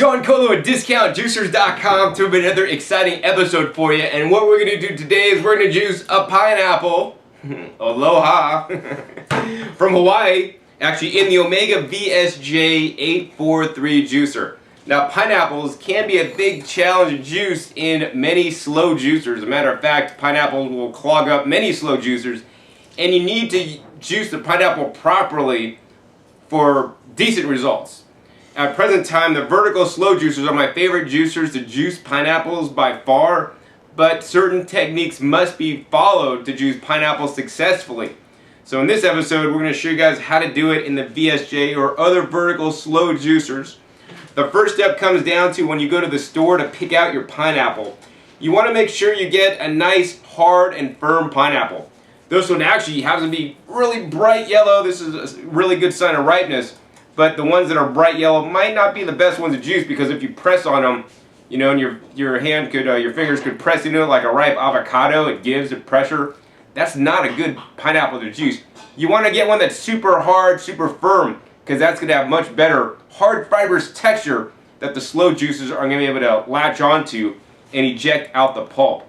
John Colo at DiscountJuicers.com to another exciting episode for you. And what we're going to do today is we're going to juice a pineapple, aloha, from Hawaii, actually in the Omega VSJ843 juicer. Now, pineapples can be a big challenge to juice in many slow juicers. As a matter of fact, pineapples will clog up many slow juicers, and you need to juice the pineapple properly for decent results. At present time, the vertical slow juicers are my favorite juicers to juice pineapples by far, but certain techniques must be followed to juice pineapples successfully. So in this episode, we're going to show you guys how to do it in the VSJ or other vertical slow juicers. The first step comes down to when you go to the store to pick out your pineapple. You want to make sure you get a nice, hard, and firm pineapple. This one actually has to be really bright yellow. This is a really good sign of ripeness. But the ones that are bright yellow might not be the best ones to juice, because if you press on them, you know, and your hand could, your fingers could press into it like a ripe avocado. It gives it pressure. That's not a good pineapple to juice. You want to get one that's super hard, super firm, because that's going to have much better hard fibrous texture that the slow juices are going to be able to latch onto and eject out the pulp.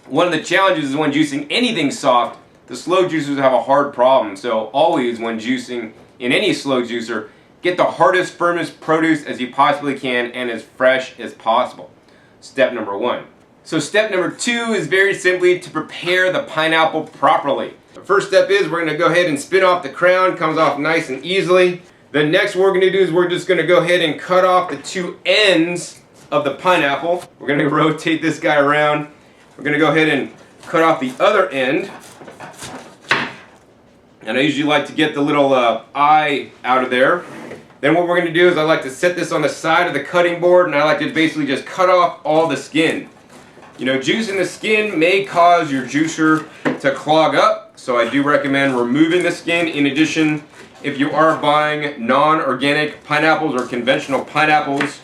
One of the challenges is when juicing anything soft, the slow juicers have a hard problem. So always when juicing in any slow juicer, get the hardest, firmest produce as you possibly can and as fresh as possible. Step number one. So step number two is very simply to prepare the pineapple properly. The first step is we're going to go ahead and spin off the crown. Comes off nice and easily. The next what we're going to do is we're just going to go ahead and cut off the two ends of the pineapple. We're going to rotate this guy around. We're going to go ahead and cut off the other end. And I usually like to get the little eye out of there. Then what we're going to do is I like to set this on the side of the cutting board, and I like to basically just cut off all the skin. You know, juicing the skin may cause your juicer to clog up, so I do recommend removing the skin. In addition, if you are buying non-organic pineapples or conventional pineapples,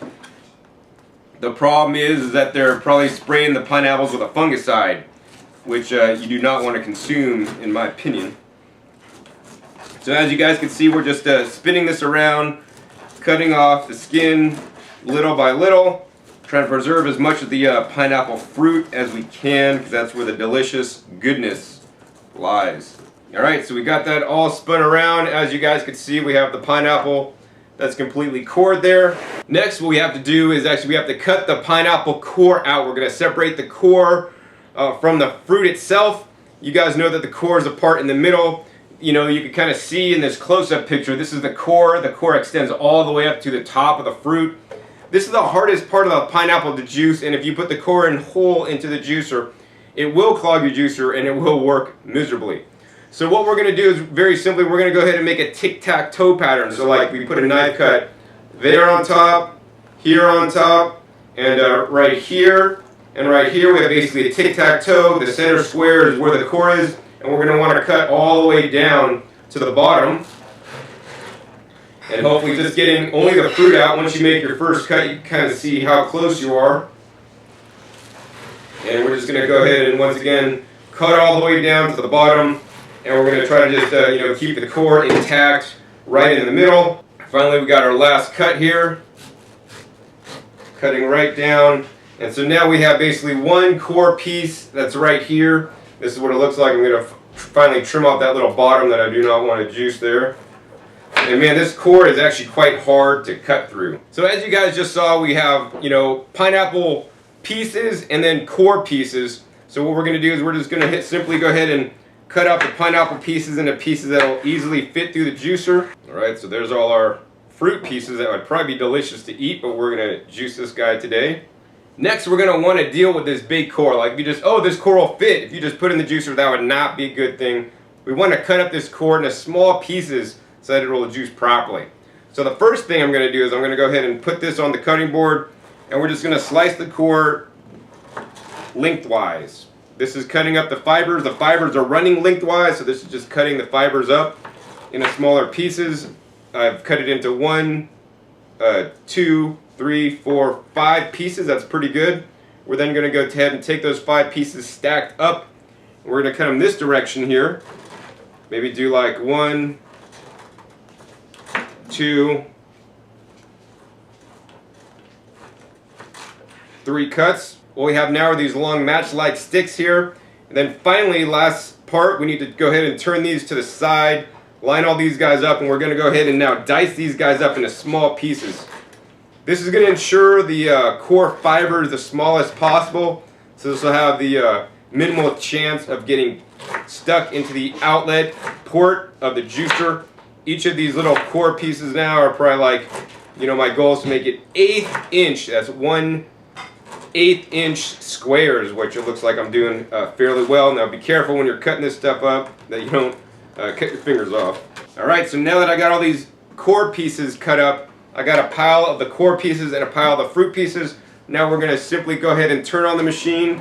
the problem is that they're probably spraying the pineapples with a fungicide, which you do not want to consume, in my opinion. So as you guys can see, we're just spinning this around, cutting off the skin little by little, trying to preserve as much of the pineapple fruit as we can, because that's where the delicious goodness lies. Alright, so we got that all spun around. As you guys can see, we have the pineapple that's completely cored there. Next, what we have to do is actually we have to cut the pineapple core out. We're going to separate the core from the fruit itself. You guys know that the core is a part in the middle. You know, you can kind of see in this close-up picture, this is the core. The core extends all the way up to the top of the fruit. This is the hardest part of the pineapple to juice, and if you put the core in whole into the juicer, it will clog your juicer and it will work miserably. So what we're going to do is very simply, we're going to go ahead and make a tic-tac-toe pattern. So like we put a knife cut there on top, here on top, and right here. And right here we have basically a tic-tac-toe. The center square is where the core is. And we're going to want to cut all the way down to the bottom. And hopefully just getting only the fruit out. Once you make your first cut, you can kind of see how close you are. And we're just going to go ahead and once again cut all the way down to the bottom. And we're going to try to just keep the core intact right in the middle. Finally, we got our last cut here. Cutting right down. And so now we have basically one core piece that's right here. This is what it looks like. I'm going to finally trim off that little bottom that I do not want to juice there. And man, this core is actually quite hard to cut through. So as you guys just saw, we have, pineapple pieces and then core pieces. So what we're going to do is we're just going to simply go ahead and cut out the pineapple pieces into pieces that will easily fit through the juicer. Alright, so there's all our fruit pieces that would probably be delicious to eat, but we're going to juice this guy today. Next, we're going to want to deal with this big core. Like if you just, this core will fit. If you just put it in the juicer, that would not be a good thing. We want to cut up this core into small pieces so that it will juice properly. So the first thing I'm going to do is I'm going to go ahead and put this on the cutting board, and we're just going to slice the core lengthwise. This is cutting up the fibers. The fibers are running lengthwise, so this is just cutting the fibers up into smaller pieces. I've cut it into 1, 2, 3, 4, 5 pieces. That's pretty good. We're then going to go ahead and take those 5 pieces stacked up. We're going to cut them this direction here. Maybe do like 1, 2, 3 cuts. What we have now are these long match-like sticks here. And then finally, last part, we need to go ahead and turn these to the side, line all these guys up, and we're going to go ahead and now dice these guys up into small pieces. This is going to ensure the core fiber is the smallest possible, so this will have the minimal chance of getting stuck into the outlet port of the juicer. Each of these little core pieces now are probably like, you know, my goal is to make it 1/8 inch. That's 1/8 inch squares, which it looks like I'm doing fairly well. Now be careful when you're cutting this stuff up that you don't cut your fingers off. Alright, so now that I got all these core pieces cut up, I got a pile of the core pieces and a pile of the fruit pieces. Now we're going to simply go ahead and turn on the machine,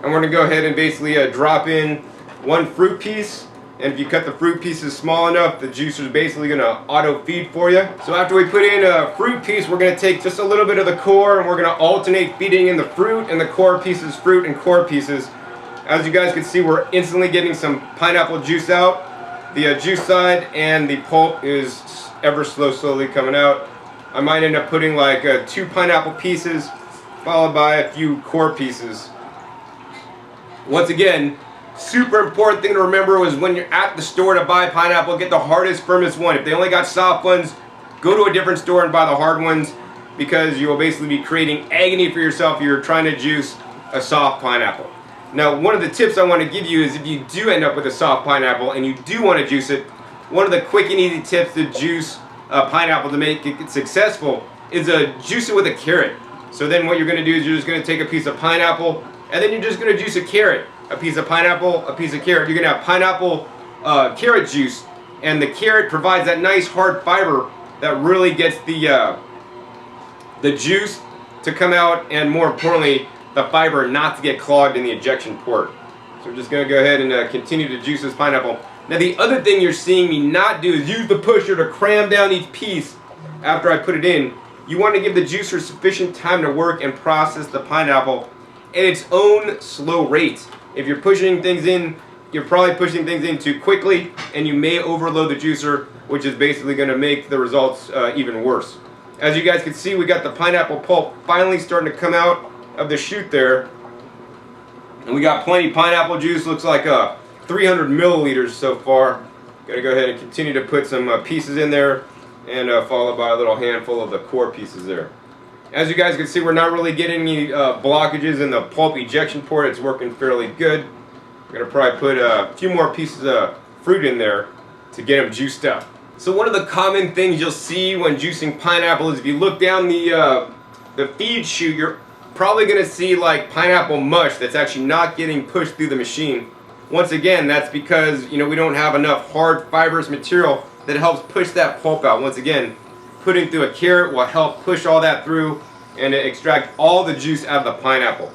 and we're going to go ahead and basically drop in 1 fruit piece. And if you cut the fruit pieces small enough, the juicer is basically going to auto feed for you. So after we put in a fruit piece, we're going to take just a little bit of the core, and we're going to alternate feeding in the fruit and the core pieces, fruit and core pieces. As you guys can see, we're instantly getting some pineapple juice out. The juice side and the pulp is ever slowly coming out. I might end up putting like 2 pineapple pieces followed by a few core pieces. Once again, super important thing to remember was when you're at the store to buy pineapple, get the hardest, firmest one. If they only got soft ones, go to a different store and buy the hard ones, because you will basically be creating agony for yourself if you're trying to juice a soft pineapple. Now, one of the tips I want to give you is if you do end up with a soft pineapple and you do want to juice it, one of the quick and easy tips to juice pineapple to make it successful is juice it with a carrot. So then what you're going to do is you're just going to take a piece of pineapple, and then you're just going to juice a carrot. A piece of pineapple, a piece of carrot. You're going to have pineapple carrot juice, and the carrot provides that nice hard fiber that really gets the juice to come out, and more importantly, the fiber not to get clogged in the ejection port. So we're just going to go ahead and continue to juice this pineapple. Now the other thing you're seeing me not do is use the pusher to cram down each piece after I put it in. You want to give the juicer sufficient time to work and process the pineapple at its own slow rate. If you're pushing things in, you're probably pushing things in too quickly, and you may overload the juicer, which is basically going to make the results even worse. As you guys can see, we got the pineapple pulp finally starting to come out of the chute there. And we got plenty of pineapple juice, looks like 300 milliliters so far. Got to go ahead and continue to put some pieces in there, and followed by a little handful of the core pieces there. As you guys can see, we're not really getting any blockages in the pulp ejection port. It's working fairly good. We're going to probably put a few more pieces of fruit in there to get them juiced up. So one of the common things you'll see when juicing pineapple is if you look down the feed chute, you're probably going to see like pineapple mush that's actually not getting pushed through the machine. Once again, that's because, you know, we don't have enough hard fibrous material that helps push that pulp out. Once again, putting through a carrot will help push all that through and extract all the juice out of the pineapple.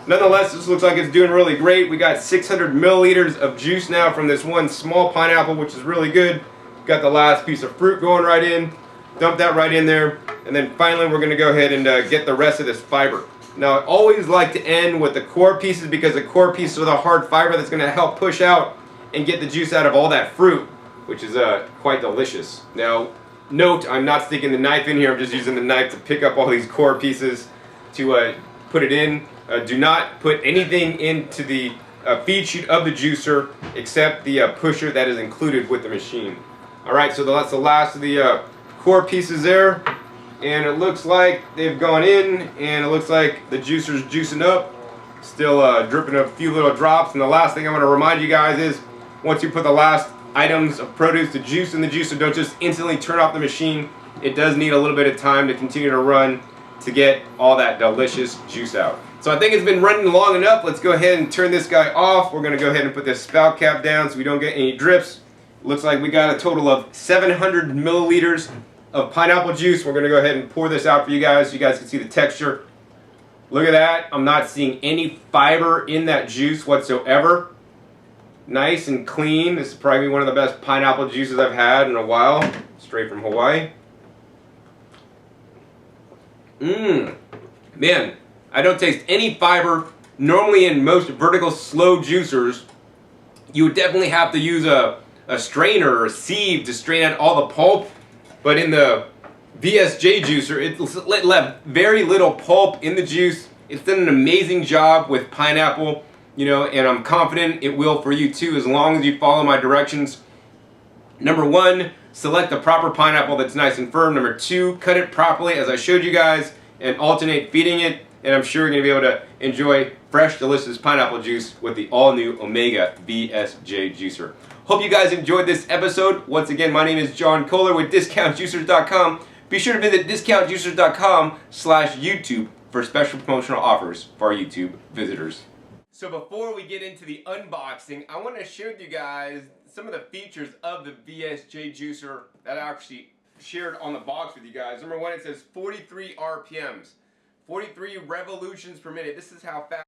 Nonetheless, this looks like it's doing really great. We got 600 milliliters of juice now from this one small pineapple, which is really good. Got the last piece of fruit going right in. Dump that right in there. And then finally, we're going to go ahead and get the rest of this fiber. Now, I always like to end with the core pieces, because the core pieces are the hard fiber that's going to help push out and get the juice out of all that fruit, which is quite delicious. Now, note, I'm not sticking the knife in here. I'm just using the knife to pick up all these core pieces to put it in. Do not put anything into the feed chute of the juicer except the pusher that is included with the machine. Alright, so that's the last of the core pieces there. And it looks like they've gone in, and it looks like the juicer's juicing up. Still dripping a few little drops. And the last thing I want to remind you guys is, once you put the last items of produce to juice in the juicer, don't just instantly turn off the machine. It does need a little bit of time to continue to run to get all that delicious juice out. So I think it's been running long enough. Let's go ahead and turn this guy off. We're going to go ahead and put this spout cap down so we don't get any drips. Looks like we got a total of 700 milliliters of pineapple juice. We're going to go ahead and pour this out for you guys so you guys can see the texture. Look at that. I'm not seeing any fiber in that juice whatsoever. Nice and clean. This is probably one of the best pineapple juices I've had in a while. Straight from Hawaii. Man, I don't taste any fiber. Normally in most vertical slow juicers, you would definitely have to use a strainer or a sieve to strain out all the pulp. But in the VSJ juicer, it left very little pulp in the juice. It's done an amazing job with pineapple, you know, and I'm confident it will for you too, as long as you follow my directions. Number one, select the proper pineapple that's nice and firm. Number two, cut it properly as I showed you guys and alternate feeding it, and I'm sure you're going to be able to enjoy fresh, delicious pineapple juice with the all-new Omega VSJ juicer. Hope you guys enjoyed this episode. Once again, my name is John Kohler with DiscountJuicers.com. Be sure to visit DiscountJuicers.com/YouTube for special promotional offers for our YouTube visitors. So before we get into the unboxing, I want to share with you guys some of the features of the VSJ juicer that I actually shared on the box with you guys. Number one, it says 43 RPMs, 43 revolutions per minute. This is how fast